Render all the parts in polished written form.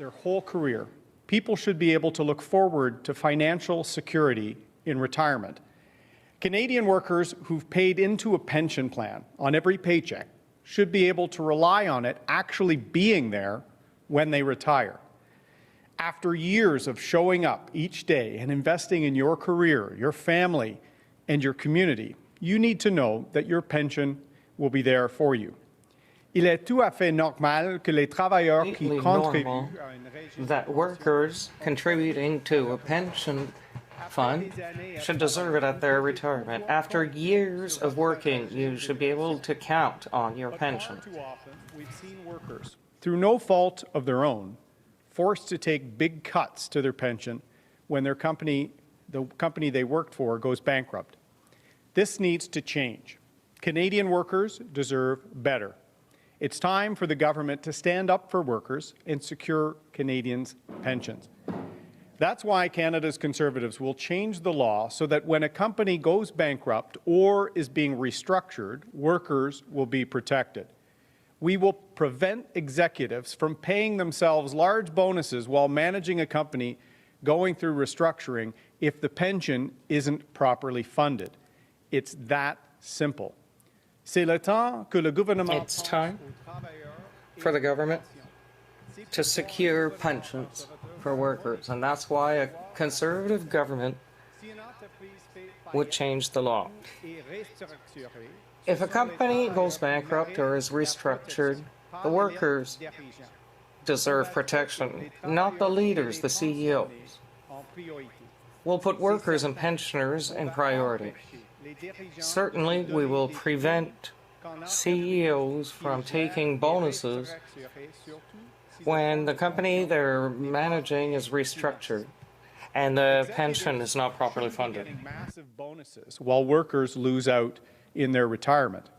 their whole career, people should be able to look forward to financial security in retirement. Canadian workers who've paid into a pension plan on every paycheck should be able to rely on it actually being there when they retire. After years of showing up each day and investing in your career, your family, and your community, you need to know that your pension will be there for you. Il est tout à fait normal que les travailleurs qui contribuent that workers contributing to a pension fund should deserve it at their retirement. After years of working, you should be able to count on your pension. Too often, we've seen workers, through no fault of their own, forced to take big cuts to their pension when the company they worked for goes bankrupt. This needs to change. Canadian workers deserve better. It's time for the government to stand up for workers and secure Canadians' pensions. That's why Canada's Conservatives will change the law so that when a company goes bankrupt or is being restructured, workers will be protected. We will prevent executives from paying themselves large bonuses while managing a company going through restructuring if the pension isn't properly funded. It's that simple. It's time for the government to secure pensions for workers, and that's why a Conservative government would change the law. If a company goes bankrupt or is restructured, the workers deserve protection, not the leaders, the CEOs. We'll put workers and pensioners in priority. Certainly, we will prevent CEOs from taking bonuses when the company they're managing is restructured and the pension is not properly funded. Massive bonuses while workers lose out in their retirement.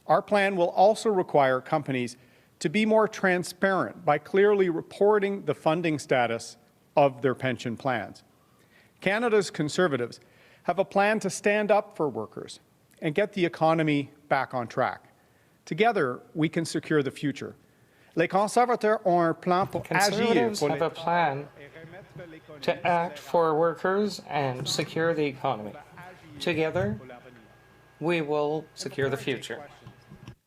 Our plan will also require companies to be more transparent by clearly reporting the funding status of their pension plans. Canada's Conservatives have a plan to stand up for workers and get the economy back on track. Together, we can secure the future. Les conservateurs ont un plan pour agir. Conservatives have a plan to act for workers and secure the economy. Together, we will secure the future.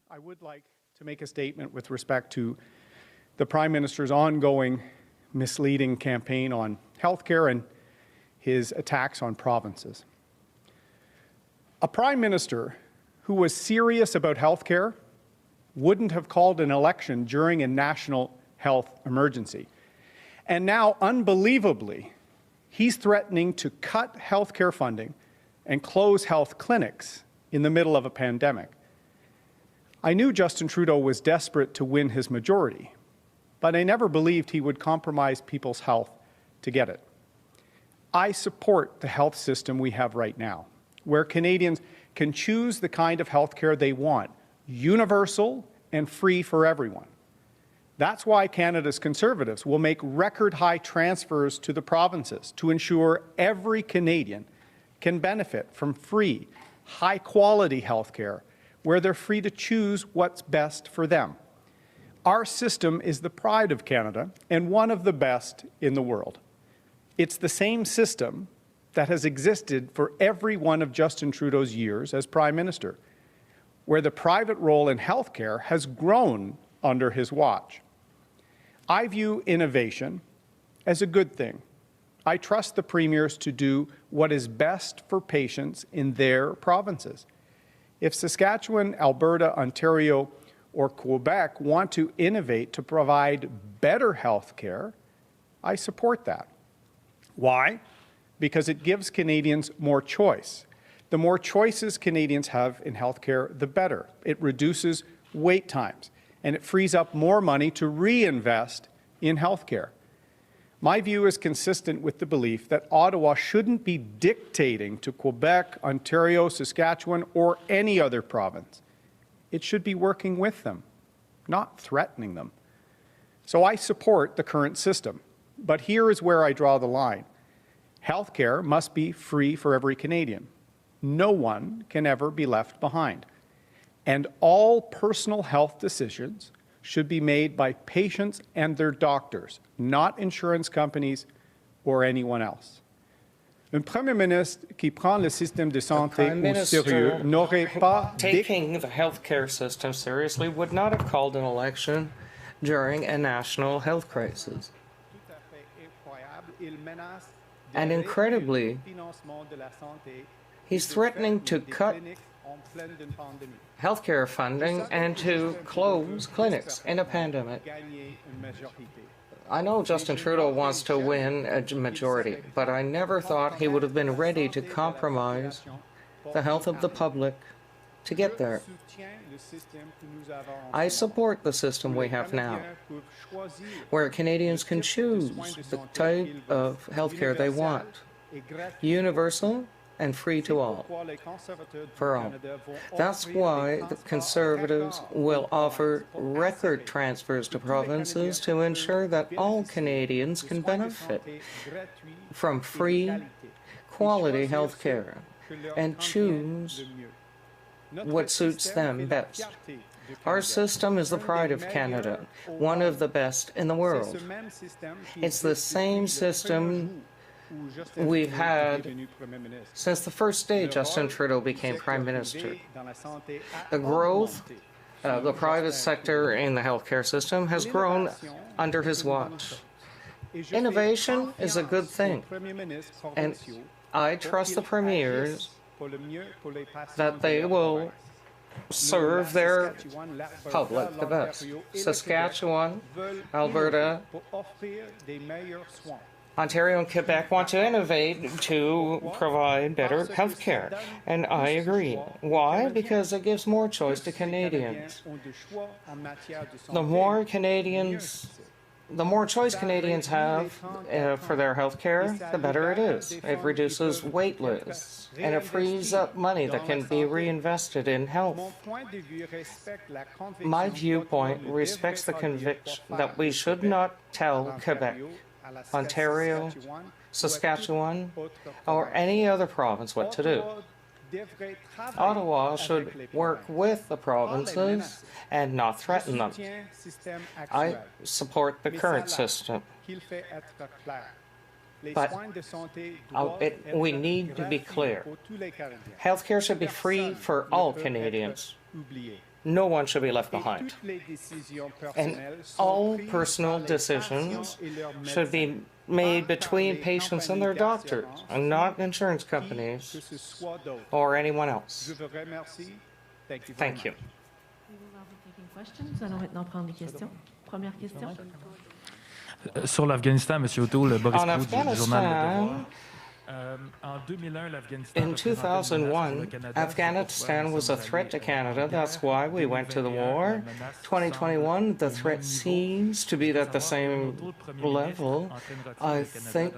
I would like to make a statement with respect to the Prime Minister's ongoing misleading campaign on healthcare and his attacks on provinces. A Prime Minister who was serious about healthcare wouldn't have called an election during a national health emergency. And now, unbelievably, he's threatening to cut healthcare funding and close health clinics in the middle of a pandemic. I knew Justin Trudeau was desperate to win his majority, but I never believed he would compromise people's health to get it. I support the health system we have right now, where Canadians can choose the kind of health care they want, universal and free for everyone. That's why Canada's Conservatives will make record-high transfers to the provinces to ensure every Canadian can benefit from free, high-quality health care where they're free to choose what's best for them. Our system is the pride of Canada and one of the best in the world. It's the same system that has existed for every one of Justin Trudeau's years as Prime Minister, where the private role in healthcare has grown under his watch. I view innovation as a good thing. I trust the premiers to do what is best for patients in their provinces. If Saskatchewan, Alberta, Ontario, or Quebec want to innovate to provide better health care, I support that. Why? Because it gives Canadians more choice. The more choices Canadians have in healthcare, the better. It reduces wait times, and it frees up more money to reinvest in healthcare. My view is consistent with the belief that Ottawa shouldn't be dictating to Quebec, Ontario, Saskatchewan, or any other province. It should be working with them, not threatening them. So I support the current system, but here is where I draw the line. Healthcare must be free for every Canadian. No one can ever be left behind. And all personal health decisions should be made by patients and their doctors, not insurance companies or anyone else. Un premier ministre qui prend le système de santé au sérieux n'aurait pas taking the healthcare system seriously would not have called an election during a national health crisis. And incredibly, he's threatening to cut healthcare funding and to close clinics in a pandemic. I know Justin Trudeau wants to win a majority, but I never thought he would have been ready to compromise the health of the public to get there. I support the system we have now, where Canadians can choose the type of healthcare they want, universal and free to all, for all. That's why the Conservatives will offer record transfers to provinces to ensure that all Canadians can benefit from free, quality health care and choose what suits them best. Our system is the pride of Canada, one of the best in the world. It's the same system we've had since the first day Justin Trudeau became Prime Minister. The growth of the private sector in the healthcare system has grown under his watch. Innovation is a good thing, and I trust the premiers that they will serve their public the best. Saskatchewan, Alberta, Ontario and Quebec want to innovate to provide better health care, and I agree. Why? Because it gives more choice to Canadians. The more choice Canadians have for their health care, the better it is. It reduces wait lists, and it frees up money that can be reinvested in health. My viewpoint respects the conviction that we should not tell Quebec, Ontario, Saskatchewan, or any other province what to do. Ottawa should work with the provinces and not threaten them. I support the current system, but we need to be clear. Healthcare should be free for all Canadians. No one should be left behind. And all personal decisions should be made between patients and their doctors, and not insurance companies or anyone else. Thank you. Sur l'Afghanistan, M. O'Toole, Boris On Proulx du journal Le Devoir. In 2001, Afghanistan was a threat to Canada. That's why we went to the war. 2021, the threat seems to be at the same level. I think.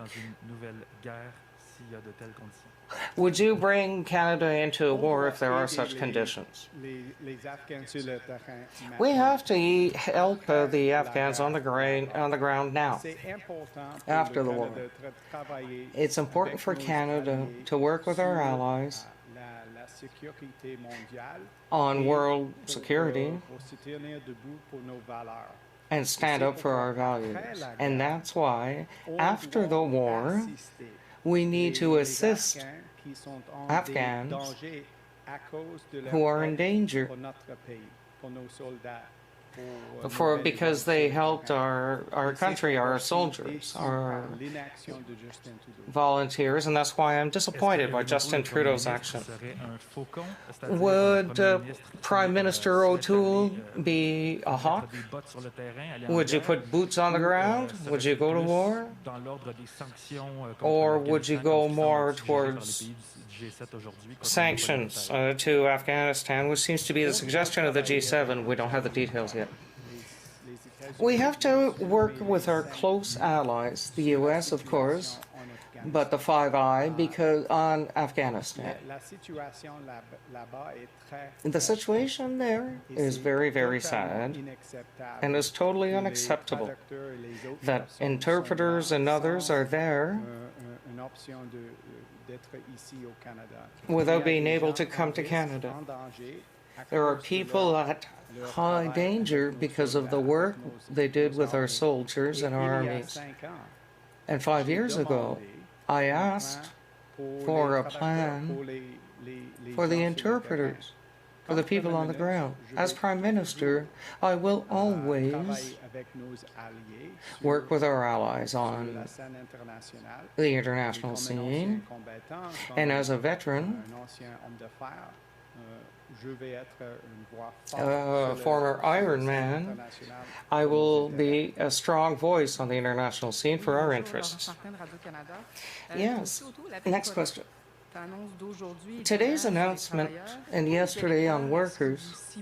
Would you bring Canada into a war if there are such conditions? We have to help the Afghans on the ground now, after the war. It's important for Canada to work with our allies on world security and stand up for our values. And that's why, after the war, we need to assist Afghans who are in danger because they helped our country, our soldiers, our volunteers, and that's why I'm disappointed by Justin Trudeau's action. Would Prime Minister O'Toole be a hawk? Would you put boots on the ground? Would you go to war? Or would you go more towards sanctions to Afghanistan, which seems to be the suggestion of the G7. We don't have the details yet. We have to work with our close allies, the US, of course, but the Five Eyes, because on Afghanistan. The situation there is very, very sad and is totally unacceptable that interpreters and others are there without being able to come to Canada. There are people at high danger because of the work they did with our soldiers and our armies. And 5 years ago, I asked for a plan for the interpreters, for the people on the ground. As Prime Minister, I will always work with our allies on the international scene. And as a veteran, former Iron Man, I will be a strong voice on the international scene for our interests. Yes. Next question. Today's announcement and yesterday on workers,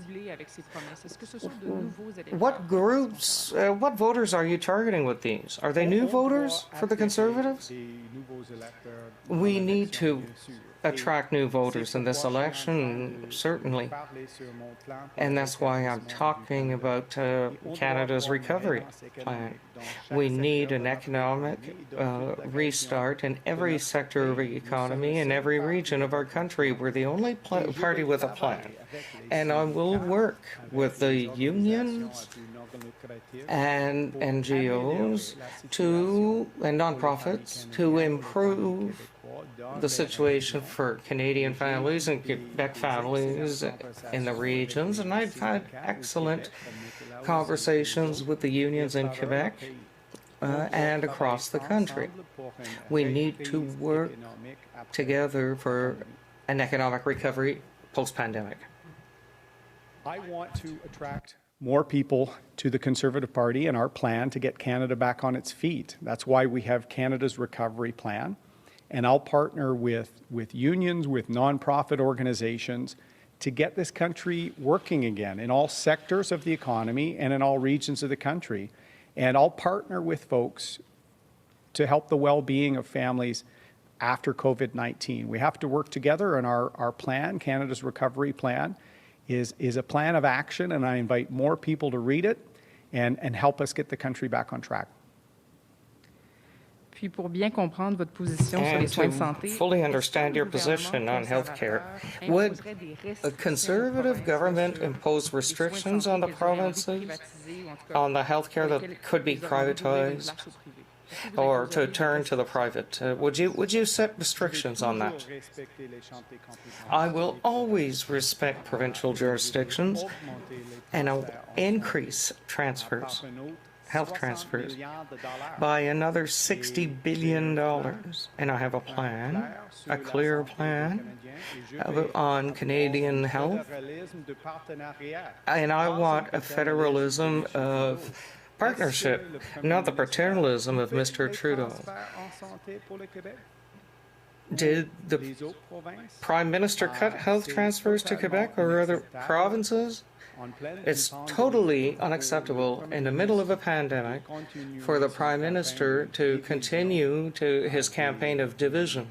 what groups, what voters are you targeting with these? Are they new voters for the Conservatives? We need to attract new voters in this election, certainly. And that's why I'm talking about Canada's recovery plan. We need an economic restart in every sector of the economy in every region of our country. We're the only party with a plan. And I will work with the unions and NGOs and nonprofits to improve the situation for Canadian families and Quebec families in the regions. And I've had excellent conversations with the unions in Quebec and across the country. We need to work together for an economic recovery post-pandemic. I want to attract more people to the Conservative Party and our plan to get Canada back on its feet. That's why we have Canada's recovery plan. And I'll partner with unions, with nonprofit organizations to get this country working again in all sectors of the economy and in all regions of the country. And I'll partner with folks to help the well-being of families after COVID-19. We have to work together, and our plan, Canada's recovery plan, is a plan of action, and I invite more people to read it and help us get the country back on track. Puis pour bien comprendre votre position sur les soins de santé, fully understand your position on healthcare, would a Conservative government impose restrictions on the provinces on the healthcare that could be privatized or to turn to the private? Would you set restrictions on that? I will always respect provincial jurisdictions and I'll increase transfers, health transfers, by another $60 billion. And I have a plan, a clear plan on Canadian health. And I want a federalism of partnership, not the paternalism of Mr. Trudeau. Did the Prime Minister cut health transfers to Quebec or other provinces? It's totally unacceptable in the middle of a pandemic for the Prime Minister to continue to his campaign of division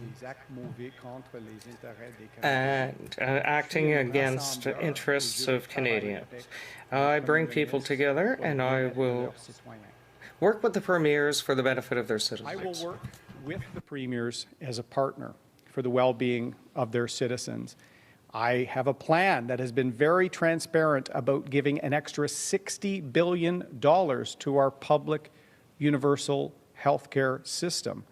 and acting against the interests of Canadians. I bring people together and I will work with the premiers for the benefit of their citizens. I will work with the premiers as a partner for the well-being of their citizens. I have a plan that has been very transparent about giving an extra $60 billion to our public universal healthcare system.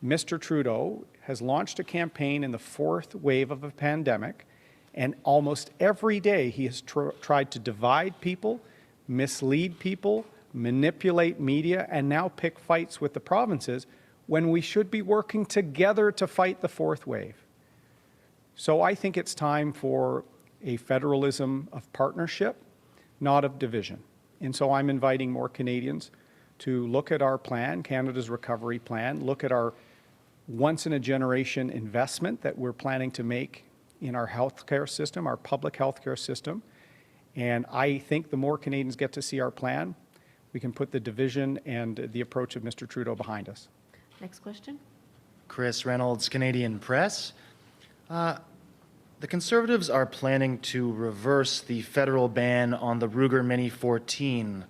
Mr. Trudeau has launched a campaign in the fourth wave of a pandemic, and almost every day he has tried to divide people, mislead people, manipulate media, and now pick fights with the provinces when we should be working together to fight the fourth wave. So I think it's time for a federalism of partnership, not of division. And so I'm inviting more Canadians to look at our plan, Canada's recovery plan, look at our once-in-a-generation investment that we're planning to make in our healthcare system, our public healthcare system. And I think the more Canadians get to see our plan, we can put the division and the approach of Mr. Trudeau behind us. Next question. Chris Reynolds, Canadian Press. The Conservatives are planning to reverse the federal ban on the Ruger Mini 14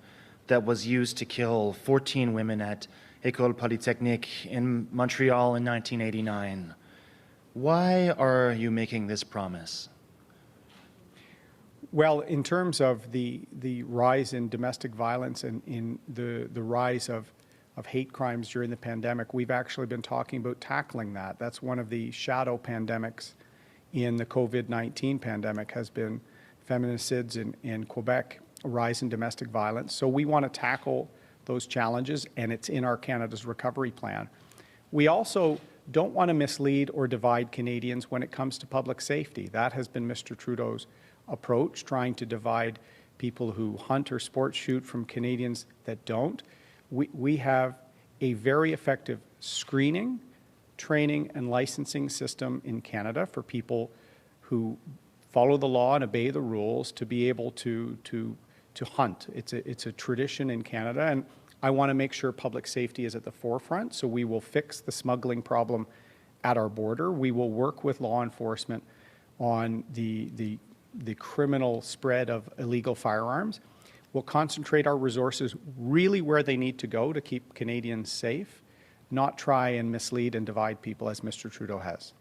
that was used to kill 14 women at École Polytechnique in Montreal in 1989. Why are you making this promise? Well, in terms of the rise in domestic violence and in the rise of hate crimes during the pandemic, we've actually been talking about tackling that. That's one of the shadow pandemics in the COVID-19 pandemic has been feminicides in Quebec, a rise in domestic violence. So we want to tackle those challenges, and it's in our Canada's recovery plan. We also don't want to mislead or divide Canadians when it comes to public safety. That has been Mr. Trudeau's approach, trying to divide people who hunt or sports shoot from Canadians that don't. We have a very effective screening, training, and licensing system in Canada for people who follow the law and obey the rules to be able to hunt. It's a tradition in Canada, and I want to make sure public safety is at the forefront, so we will fix the smuggling problem at our border. We will work with law enforcement on the criminal spread of illegal firearms. We'll concentrate our resources really where they need to go to keep Canadians safe, not try and mislead and divide people as Mr. Trudeau has.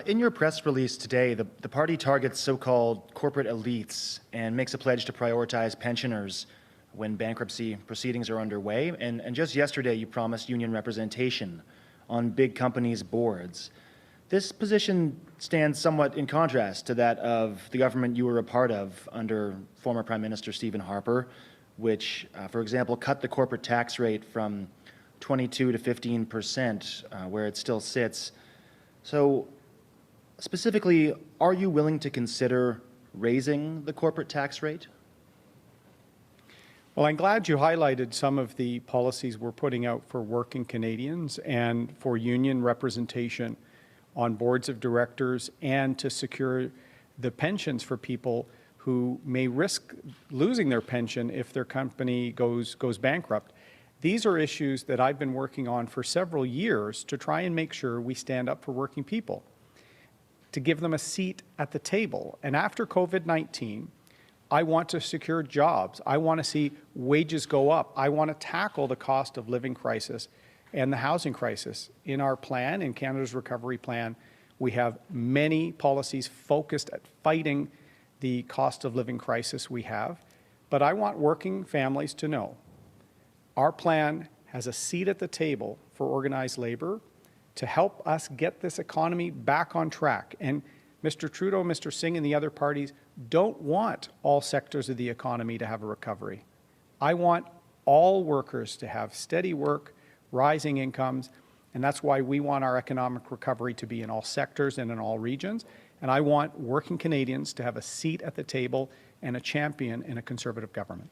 In your press release today, the party targets so-called corporate elites and makes a pledge to prioritize pensioners when bankruptcy proceedings are underway. And just yesterday, you promised union representation on big companies' boards. This position stands somewhat in contrast to that of the government you were a part of under former Prime Minister Stephen Harper, which, for example, cut the corporate tax rate from 22 to 15%, where it still sits. So, specifically, are you willing to consider raising the corporate tax rate? Well, I'm glad you highlighted some of the policies we're putting out for working Canadians and for union representation on boards of directors and to secure the pensions for people who may risk losing their pension if their company goes bankrupt. These are issues that I've been working on for several years to try and make sure we stand up for working people, to give them a seat at the table. And after COVID-19, I want to secure jobs. I want to see wages go up. I want to tackle the cost of living crisis and the housing crisis. In our plan, in Canada's recovery plan, we have many policies focused at fighting the cost of living crisis we have. But I want working families to know our plan has a seat at the table for organized labor to help us get this economy back on track. And Mr. Trudeau, Mr. Singh, and the other parties don't want all sectors of the economy to have a recovery. I want all workers to have steady work, rising incomes, and that's why we want our economic recovery to be in all sectors and in all regions. And I want working Canadians to have a seat at the table and a champion in a Conservative government.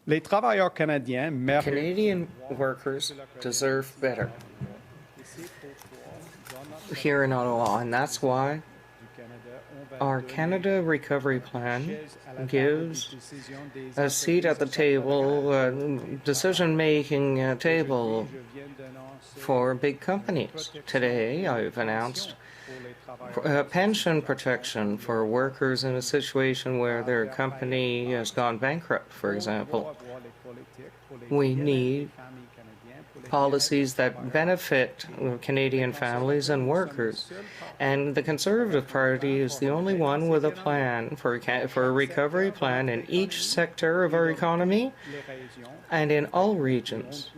Les travailleurs canadiens méritent Canadian workers deserve better here in Ottawa, and that's why our Canada Recovery Plan gives a seat at the table, decision-making table for big companies. Today, I've announced pension protection for workers in a situation where their company has gone bankrupt, for example. We need policies that benefit Canadian families and workers. And the Conservative Party is the only one with a plan for a recovery plan in each sector of our economy and in all regions.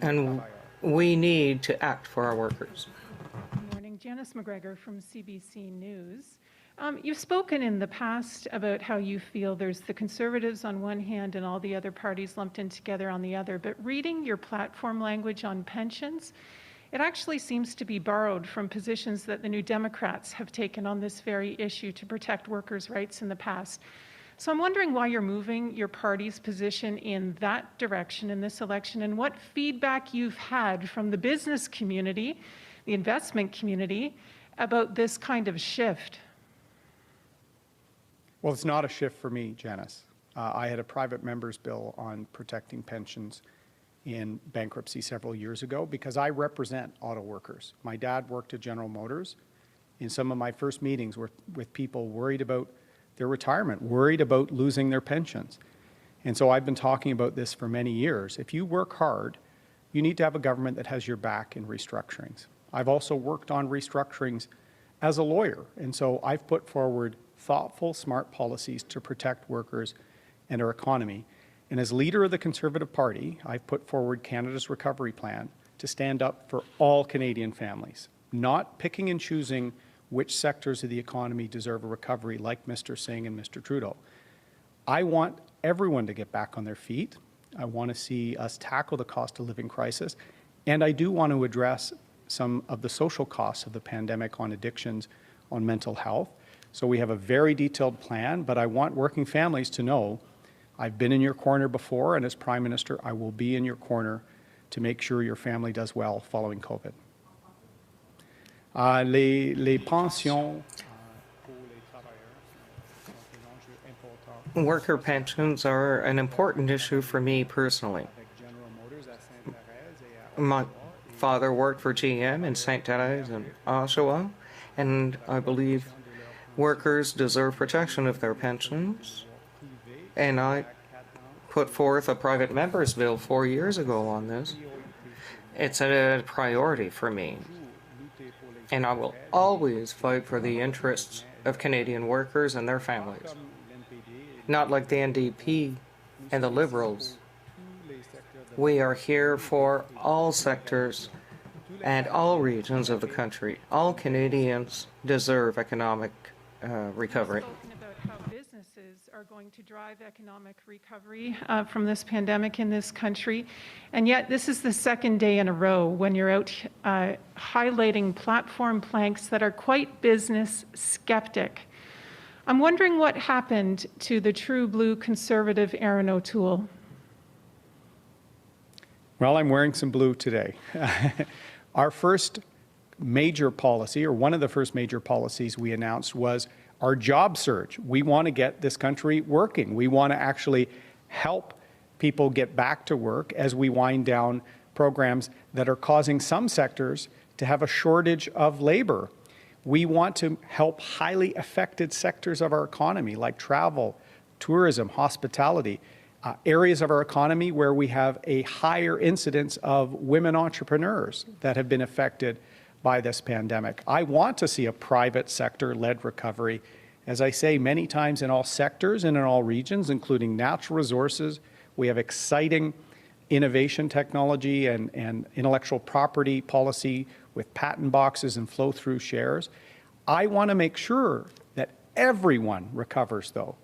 And we need to act for our workers. Good morning. Janice McGregor from CBC News. You've spoken in the past about how you feel there's the Conservatives on one hand and all the other parties lumped in together on the other, but reading your platform language on pensions, it actually seems to be borrowed from positions that the New Democrats have taken on this very issue to protect workers' rights in the past. So I'm wondering why you're moving your party's position in that direction in this election and what feedback you've had from the business community, the investment community, about this kind of shift. Well, it's not a shift for me, Janice. I had a private member's bill on protecting pensions in bankruptcy several years ago because I represent auto workers. My dad worked at General Motors. In some of my first meetings were with people worried about their retirement, worried about losing their pensions. And so I've been talking about this for many years. If you work hard, you need to have a government that has your back in restructurings. I've also worked on restructurings as a lawyer. And so I've put forward thoughtful, smart policies to protect workers and our economy. And as leader of the Conservative Party, I've put forward Canada's recovery plan to stand up for all Canadian families, not picking and choosing which sectors of the economy deserve a recovery like Mr. Singh and Mr. Trudeau. I want everyone to get back on their feet. I want to see us tackle the cost of living crisis. And I do want to address some of the social costs of the pandemic on addictions, on mental health. So we have a very detailed plan, but I want working families to know I've been in your corner before, and as Prime Minister, I will be in your corner to make sure your family does well following COVID. Les pensions pour les travailleurs sont un enjeu important. Worker pensions are an important issue for me personally. My father worked for GM in St. Therese and Oshawa, and I believe workers deserve protection of their pensions. And I put forth a private member's bill 4 years ago on this. It's a priority for me. And I will always fight for the interests of Canadian workers and their families. Not like the NDP and the Liberals. We are here for all sectors and all regions of the country. All Canadians deserve economic recovery. Spoken about how businesses are going to drive economic recovery from this pandemic in this country, and yet this is the second day in a row when you're out highlighting platform planks that are quite business skeptic. I'm wondering what happened to the true blue Conservative Erin O'Toole. Well, I'm wearing some blue today. Our first major policy, or one of the first major policies we announced, was our job surge. We want to get this country working. We want to actually help people get back to work as we wind down programs that are causing some sectors to have a shortage of labor. We want to help highly affected sectors of our economy like travel, tourism, hospitality, areas of our economy where we have a higher incidence of women entrepreneurs that have been affected by this pandemic. I want to see a private sector-led recovery, as I say many times, in all sectors and in all regions, including natural resources. We have exciting innovation technology and intellectual property policy with patent boxes and flow-through shares. I want to make sure that everyone recovers, though.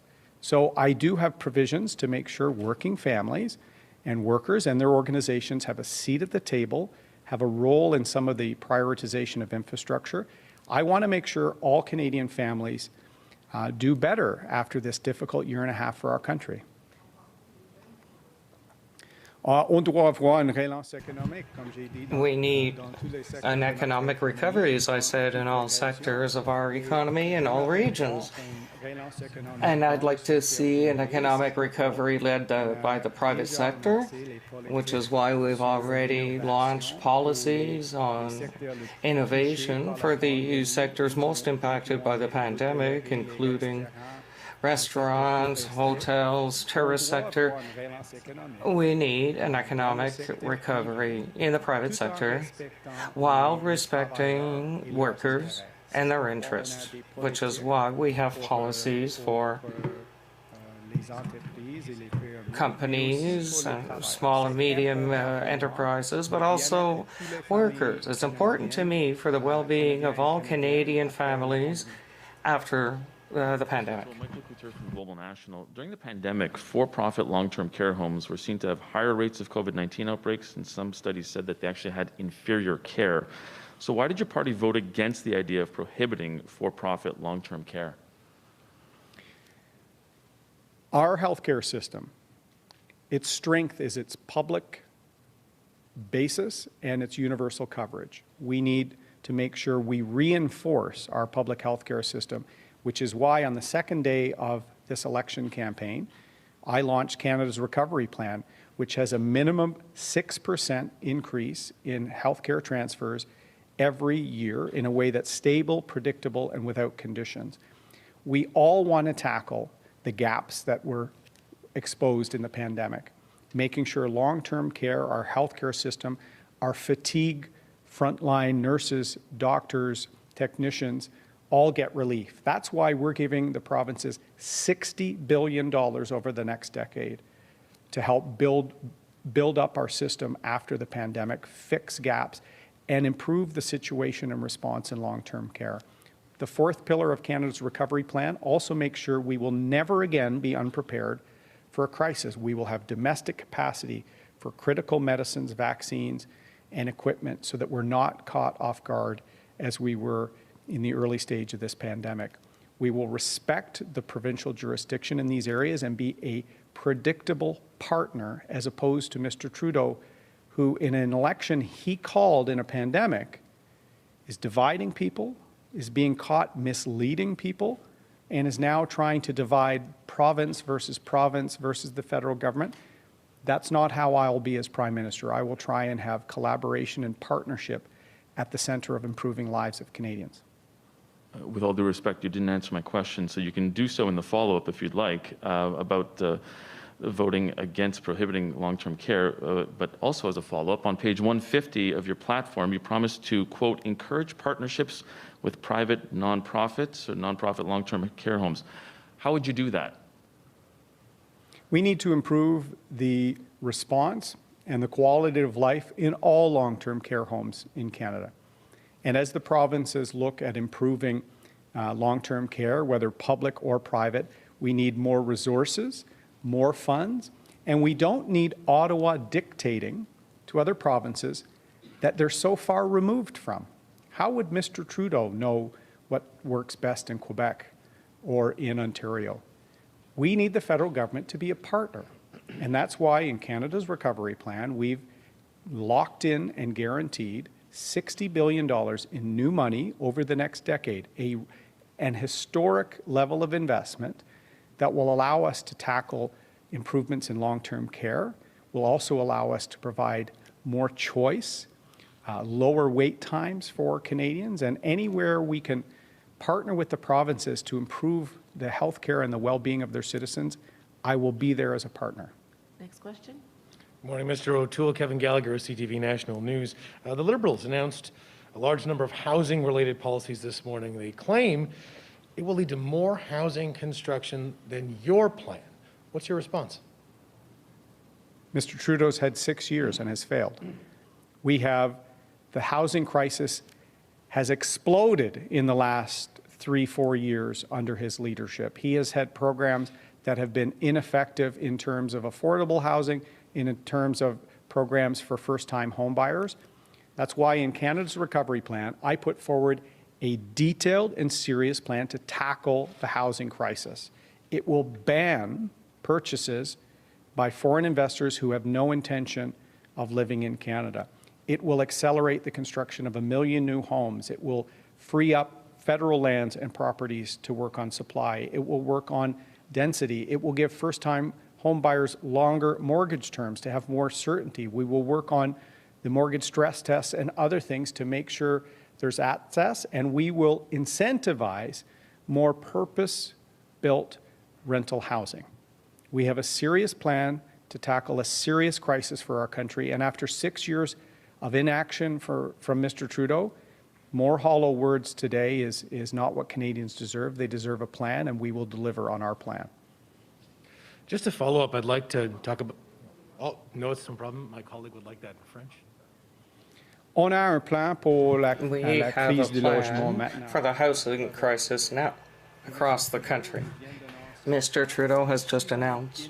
So I do have provisions to make sure working families and workers and their organizations have a seat at the table, have a role in some of the prioritization of infrastructure. I want to make sure all Canadian families do better after this difficult year and a half for our country. We need an economic recovery, as I said, in all sectors of our economy and all regions. And I'd like to see an economic recovery led by the private sector, which is why we've already launched policies on innovation for the sectors most impacted by the pandemic, including restaurants, hotels, tourist sector. We need an economic recovery in the private sector while respecting workers and their interests, which is why we have policies for companies, small and medium enterprises, but also workers. It's important to me for the well-being of all Canadian families after the pandemic. Michael Couture from Global National. During the pandemic, for-profit long-term care homes were seen to have higher rates of COVID-19 outbreaks, and some studies said that they actually had inferior care. So why did your party vote against the idea of prohibiting for-profit long-term care? Our healthcare system, its strength is its public basis and its universal coverage. We need to make sure we reinforce our public healthcare system, which is why on the second day of this election campaign, I launched Canada's Recovery Plan, which has a minimum 6% increase in healthcare transfers every year in a way that's stable, predictable, and without conditions. We all want to tackle the gaps that were exposed in the pandemic, making sure long-term care, our healthcare system, our fatigue, frontline nurses, doctors, technicians, all get relief. That's why we're giving the provinces $60 billion over the next decade to help build up our system after the pandemic, fix gaps, and improve the situation and response in long-term care. The fourth pillar of Canada's recovery plan also makes sure we will never again be unprepared for a crisis. We will have domestic capacity for critical medicines, vaccines, and equipment so that we're not caught off guard as we were in the early stage of this pandemic. We will respect the provincial jurisdiction in these areas and be a predictable partner, as opposed to Mr. Trudeau, who in an election he called in a pandemic is dividing people, is being caught misleading people, and is now trying to divide province versus the federal government. That's not how I'll be as Prime Minister. I will try and have collaboration and partnership at the center of improving lives of Canadians. With all due respect, you didn't answer my question, so you can do so in the follow-up if you'd like, about voting against prohibiting long-term care, but also as a follow-up, on page 150 of your platform, you promised to, quote, encourage partnerships with private nonprofits or nonprofit long-term care homes. How would you do that? We need to improve the response and the quality of life in all long-term care homes in Canada. And as the provinces look at improving long-term care, whether public or private, we need more resources, more funds, and we don't need Ottawa dictating to other provinces that they're so far removed from. How would Mr. Trudeau know what works best in Quebec or in Ontario? We need the federal government to be a partner, and that's why in Canada's recovery plan, we've locked in and guaranteed $60 billion in new money over the next decade, an historic level of investment that will allow us to tackle improvements in long-term care, will also allow us to provide more choice, lower wait times for Canadians, and anywhere we can partner with the provinces to improve the health care and the well-being of their citizens, I will be there as a partner. Next question. Good morning, Mr. O'Toole. Kevin Gallagher, CTV National News. The Liberals announced a large number of housing-related policies this morning. They claim it will lead to more housing construction than your plan. What's your response? Mr. Trudeau's had 6 years and has failed. The housing crisis has exploded in the last 3-4 years under his leadership. He has had programs that have been ineffective in terms of affordable housing, in terms of programs for first-time homebuyers. That's why in Canada's recovery plan, I put forward a detailed and serious plan to tackle the housing crisis. It will ban purchases by foreign investors who have no intention of living in Canada. It will accelerate the construction of 1 million new homes. It will free up federal lands and properties to work on supply. It will work on density. It will give first-time home buyers longer mortgage terms to have more certainty. We will work on the mortgage stress tests and other things to make sure there's access, and we will incentivize more purpose-built rental housing. We have a serious plan to tackle a serious crisis for our country, and after 6 years of inaction from Mr. Trudeau, more hollow words today is not what Canadians deserve. They deserve a plan, and we will deliver on our plan. Just to follow up, I'd like to talk about... Oh, no, it's no problem. My colleague would like that in French. On a un plan pour la We crise have a du logement plan maintenant. for the housing crisis now across the country. Mr. Trudeau has just announced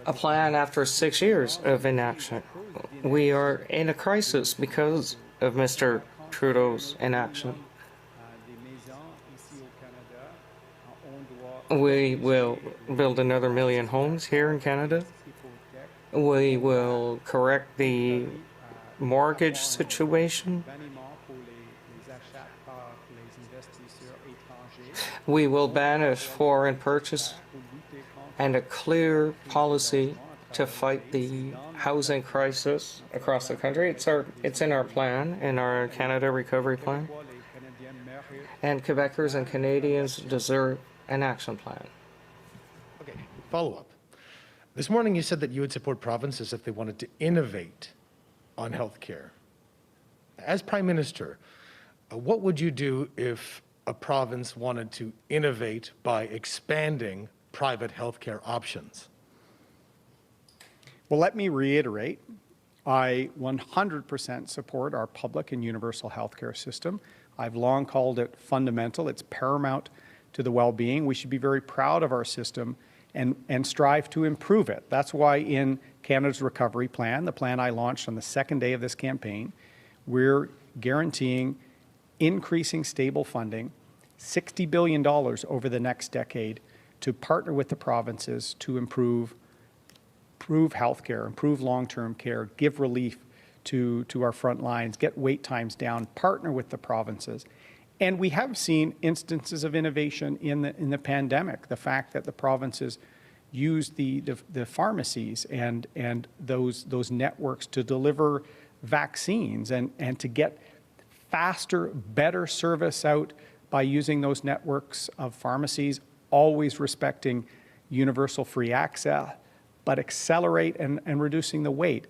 a plan after 6 years of inaction. We are in a crisis because of Mr. Trudeau's inaction. We will build another 1 million homes here in Canada. We will correct the mortgage situation. We will banish foreign purchase and a clear policy to fight the housing crisis across the country. It's in our plan, in our Canada Recovery Plan. And Quebecers and Canadians deserve an action plan. Okay, follow up. This morning you said that you would support provinces if they wanted to innovate on health care. As Prime Minister, what would you do if a province wanted to innovate by expanding private healthcare options? Well, let me reiterate, I 100% support our public and universal healthcare system. I've long called it fundamental. It's paramount to the well-being. We should be very proud of our system and strive to improve it. That's why in Canada's recovery plan, the plan I launched on the second day of this campaign, we're guaranteeing increasing stable funding, $60 billion over the next decade to partner with the provinces to improve healthcare, improve long-term care, give relief to our front lines, get wait times down, partner with the provinces. And we have seen instances of innovation in the pandemic. The fact that the provinces used the pharmacies and those networks to deliver vaccines and to get faster, better service out by using those networks of pharmacies, always respecting universal free access, but accelerate and reducing the wait.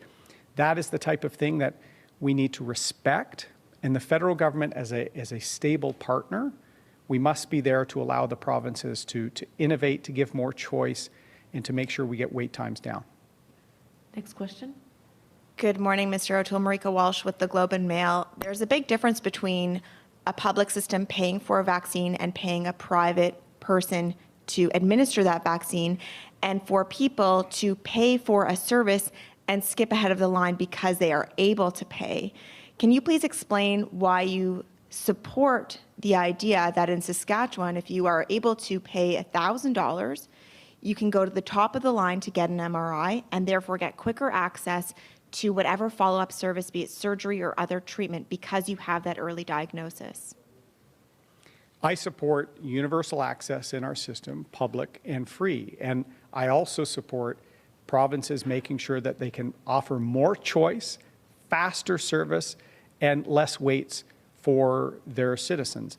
That is the type of thing that we need to respect. And the federal government as a stable partner, we must be there to allow the provinces to innovate, to give more choice, and to make sure we get wait times down. Next question. Good morning, Mr. O'Toole. Marika Walsh with the Globe and Mail. There's a big difference between a public system paying for a vaccine and paying a private person to administer that vaccine, and for people to pay for a service and skip ahead of the line because they are able to pay. Can you please explain why you support the idea that in Saskatchewan, if you are able to pay $1,000, you can go to the top of the line to get an MRI and therefore get quicker access to whatever follow-up service, be it surgery or other treatment, because you have that early diagnosis? I support universal access in our system, public and free. And I also support provinces making sure that they can offer more choice, faster service, and less waits for their citizens.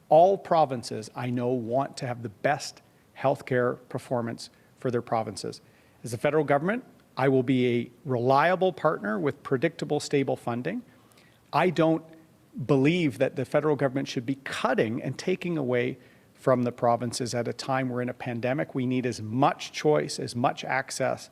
All provinces, I know, want to have the best healthcare performance for their provinces. As a federal government, I will be a reliable partner with predictable, stable funding. I don't believe that the federal government should be cutting and taking away from the provinces at a time we're in a pandemic. We need as much choice, as much access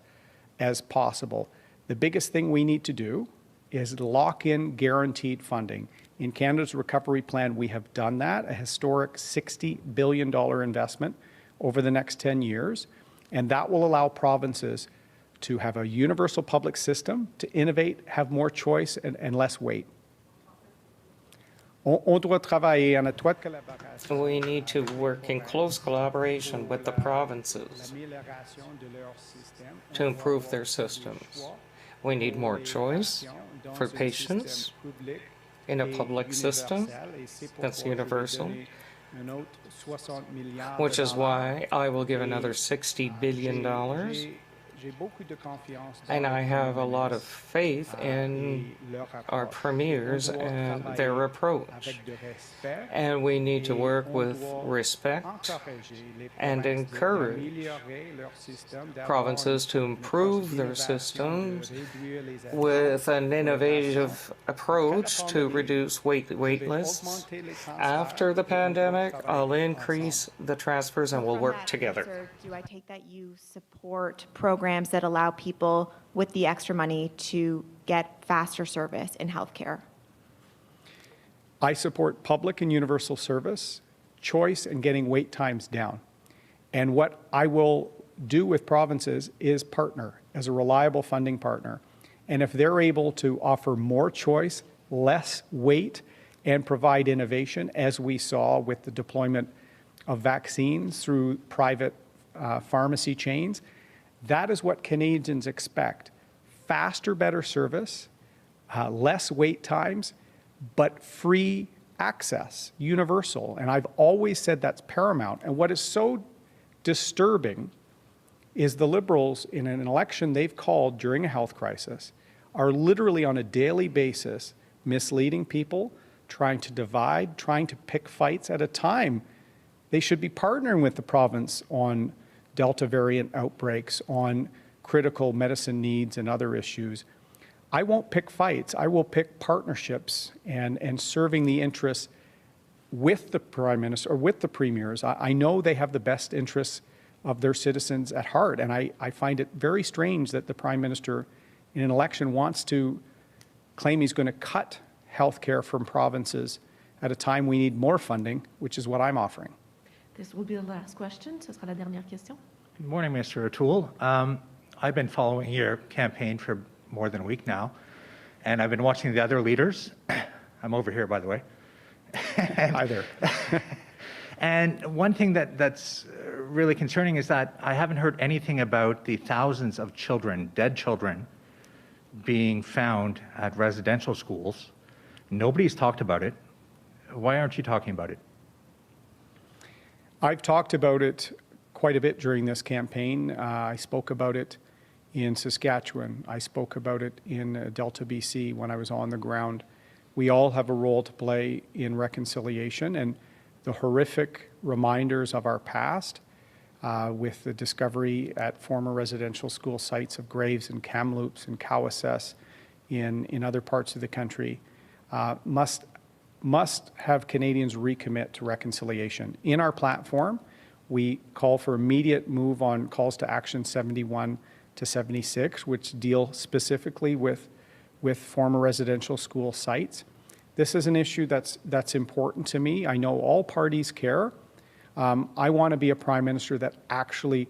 as possible. The biggest thing we need to do is lock in guaranteed funding. In Canada's recovery plan, we have done that, a historic $60 billion investment over the next 10 years, and that will allow provinces to have a universal public system, to innovate, have more choice, and less wait. We need to work in close collaboration with the provinces to improve their systems. We need more choice for patients in a public system that's universal, which is why I will give another $60 billion. And I have a lot of faith in our premiers and their approach. And we need to work with respect and encourage provinces to improve their systems with an innovative approach to reduce wait lists. After the pandemic, I'll increase the transfers and we'll work together. Do I take that you support programs that allow people with the extra money to get faster service in healthcare? I support public and universal service, choice, and getting wait times down. And what I will do with provinces is partner as a reliable funding partner. And if they're able to offer more choice, less wait, and provide innovation, as we saw with the deployment of vaccines through private pharmacy chains, that is what Canadians expect. Faster, better service, less wait times, but free access, universal. And I've always said that's paramount. And what is so disturbing is the Liberals, in an election they've called during a health crisis, are literally on a daily basis misleading people, trying to divide, trying to pick fights at a time. They should be partnering with the province on Delta variant outbreaks, on critical medicine needs and other issues. I won't pick fights. I will pick partnerships and serving the interests with the Prime Minister or with the premiers. I know they have the best interests of their citizens at heart, and I find it very strange that the Prime Minister in an election wants to claim he's going to cut health care from provinces at a time we need more funding, which is what I'm offering. This will be the last question. Ce sera la dernière question. Good morning, Mr. O'Toole. I've been following your campaign for more than a week now, and I've been watching the other leaders. I'm over here, by the way. Hi there. And one thing that's really concerning is that I haven't heard anything about the thousands of children, dead children, being found at residential schools. Nobody's talked about it. Why aren't you talking about it? I've talked about it quite a bit during this campaign. I spoke about it in Saskatchewan. I spoke about it in Delta, BC when I was on the ground. We all have a role to play in reconciliation, and the horrific reminders of our past with the discovery at former residential school sites of graves in Kamloops and Cowassess in other parts of the country must have Canadians recommit to reconciliation. In our platform, we call for immediate move on calls to action 71 to 76, which deal specifically with former residential school sites. This is an issue that's important to me. I know all parties care. I want to be a Prime Minister that actually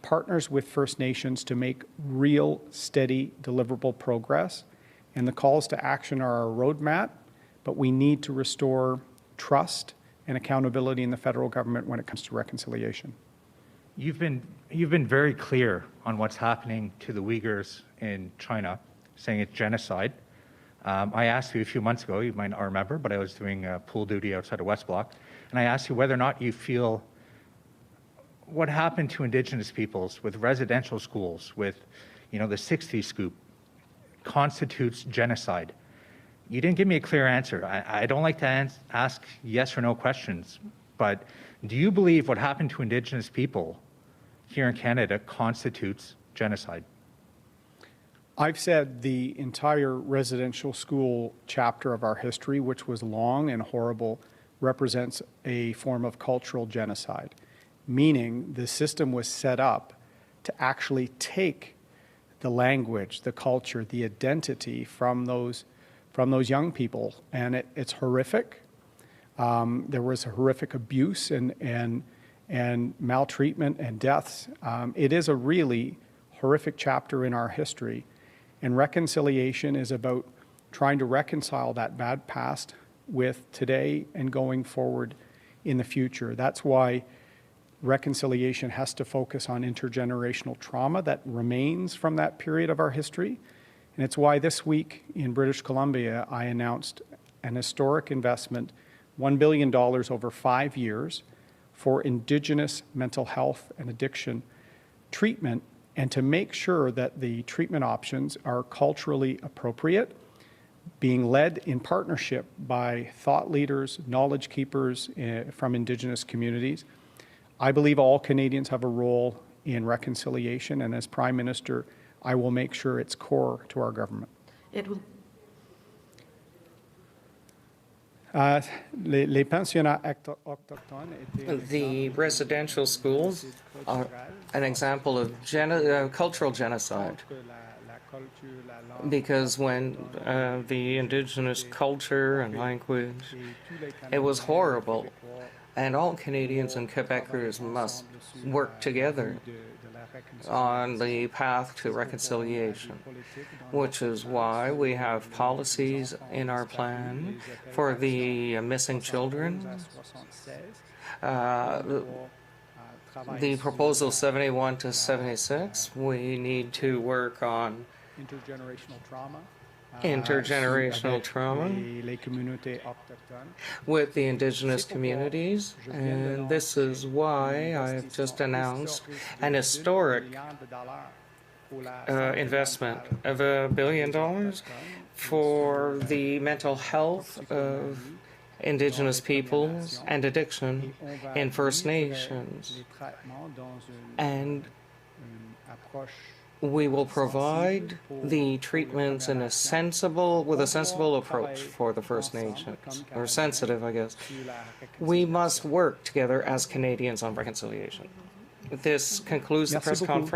partners with First Nations to make real, steady, deliverable progress. And the calls to action are our roadmap, but we need to restore trust and accountability in the federal government when it comes to reconciliation. You've been very clear on what's happening to the Uyghurs in China, saying it's genocide. I asked you a few months ago, you might not remember, but I was doing pool duty outside of West Block, and I asked you whether or not you feel what happened to Indigenous peoples with residential schools, with the 60s scoop, constitutes genocide. You didn't give me a clear answer. I don't like to ask yes or no questions, but do you believe what happened to Indigenous people here in Canada constitutes genocide? I've said the entire residential school chapter of our history, which was long and horrible, represents a form of cultural genocide, meaning the system was set up to actually take the language, the culture, the identity from those young people, and it's horrific. There was a horrific abuse and maltreatment and deaths. It is a really horrific chapter in our history, and reconciliation is about trying to reconcile that bad past with today and going forward in the future. That's why reconciliation has to focus on intergenerational trauma that remains from that period of our history. And it's why this week in British Columbia, I announced an historic investment, $1 billion over 5 years for Indigenous mental health and addiction treatment, and to make sure that the treatment options are culturally appropriate, being led in partnership by thought leaders, knowledge keepers from Indigenous communities. I believe all Canadians have a role in reconciliation, and as Prime Minister, I will make sure it's core to our government. It will. The residential schools are an example of cultural genocide, because when the Indigenous culture and language, it was horrible, and all Canadians and Quebecers must work together on the path to reconciliation, which is why we have policies in our plan for the missing children. The proposal 71 to 76, we need to work on intergenerational trauma with the Indigenous communities, and this is why I've just announced an historic investment of $1 billion for the mental health of Indigenous peoples and addiction in First Nations, and We will provide the treatments in with a sensible approach for the First Nations, or sensitive, I guess. We must work together as Canadians on reconciliation. This concludes the press conference.